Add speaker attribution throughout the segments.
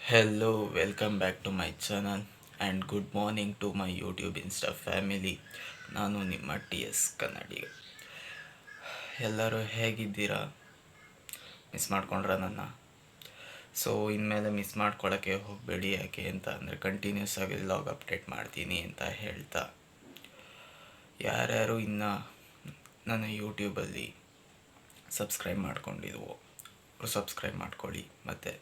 Speaker 1: Hello, welcome back to my channel and good morning to my YouTube Insta family. ನಾನು ನಿಮ್ಮ TS ಕನ್ನಡಿಗ. ಎಲ್ಲರೂ ಹೇಗಿದ್ದೀರಾ? Miss ಮಾಡ್ಕೊಂಡ್ರ ನನ್ನ? ಸೊ ಇನ್ಮೇಲೆ ಮಿಸ್ ಮಾಡ್ಕೊಳ್ಳೋಕ್ಕೆ ಹೋಗಬೇಡಿ. ಯಾಕೆ ಅಂತ ಅಂದರೆ ಕಂಟಿನ್ಯೂಸ್ ಆಗಿ ವ್ಲಾಗ್ ಅಪ್ಡೇಟ್ ಮಾಡ್ತೀನಿ ಅಂತ ಹೇಳ್ತಾ, ಯಾರ್ಯಾರು ಇನ್ನು ನನ್ನ ಯೂಟ್ಯೂಬಲ್ಲಿ ಸಬ್ಸ್ಕ್ರೈಬ್ ಮಾಡ್ಕೊಂಡಿದ್ವೋ ಅವರು ಸಬ್ಸ್ಕ್ರೈಬ್ ಮಾಡ್ಕೊಳ್ಳಿ, ಮತ್ತು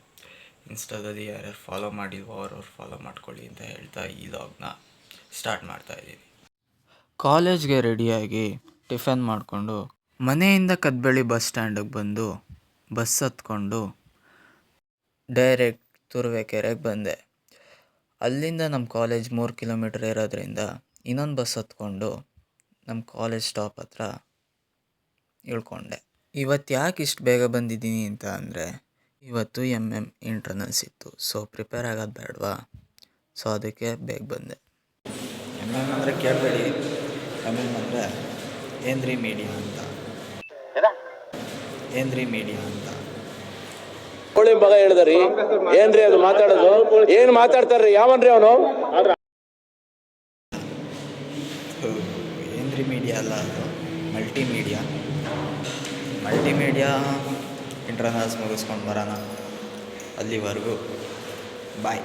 Speaker 1: ಇನ್ಸ್ಟಾದಲ್ಲಿ ಯಾರ್ಯಾರು ಫಾಲೋ ಮಾಡಿಲ್ವೋ ಅವ್ರವ್ರು ಫಾಲೋ ಮಾಡ್ಕೊಳ್ಳಿ ಅಂತ ಹೇಳ್ತಾ ಈ ಲಾಗ್ನ ಸ್ಟಾರ್ಟ್ ಮಾಡ್ತಾಯಿದ್ದೀನಿ. ಕಾಲೇಜ್ಗೆ ರೆಡಿಯಾಗಿ ಟಿಫನ್ ಮಾಡಿಕೊಂಡು ಮನೆಯಿಂದ ಕದ್ಬಳ್ಳಿ ಬಸ್ ಸ್ಟ್ಯಾಂಡಿಗೆ ಬಂದು ಬಸ್ ಹತ್ಕೊಂಡು ಡೈರೆಕ್ಟ್ ತುರುವೇಕೆರೆಗೆ ಬಂದೆ. ಅಲ್ಲಿಂದ ನಮ್ಮ ಕಾಲೇಜ್ 3 ಕಿಲೋಮೀಟ್ರ್ ಇರೋದ್ರಿಂದ ಇನ್ನೊಂದು ಬಸ್ ಹತ್ಕೊಂಡು ನಮ್ಮ ಕಾಲೇಜ್ ಸ್ಟಾಪ್ ಹತ್ರ ಇಳ್ಕೊಂಡೆ. ಇವತ್ತು ಯಾಕೆ ಇಷ್ಟು ಬೇಗ ಬಂದಿದ್ದೀನಿ ಅಂತ ಅಂದರೆ, ಇವತ್ತು ಇಂಟರ್ನಲ್ಸ್ ಇತ್ತು. ಸೊ ಪ್ರಿಪೇರ್ ಆಗೋದು ಬೇಡವಾ, ಸೊ ಅದಕ್ಕೆ ಬೇಗ ಬಂದೆ. ಅಂದರೆ ಕೇಳಬೇಡಿ, ಅಂದರೆ ಏನ್ರಿ ಮೀಡಿಯಾ ಅಂತ.
Speaker 2: ಕೋಳಿ ಮಗ ಹೇಳಿದ್ರಿ, ಏನ್ರಿ ಅದು ಮಾತಾಡೋದು? ಏನ್ ಮಾತಾಡ್ತಾರ್ರಿ? ಯಾವನ್ರಿ ಅವನು?
Speaker 1: ಏನ್ರಿ ಮೀಡಿಯಾ ಅಲ್ಲ, ಅದು ಮಲ್ಟಿಮೀಡಿಯಾ ಇಂಟರ್ನಲ್ಸ್ ಮುಗಿಸ್ಕೊಂಡು ಬರೋಣ. ಅಲ್ಲಿವರೆಗೂ ಬಾಯ್.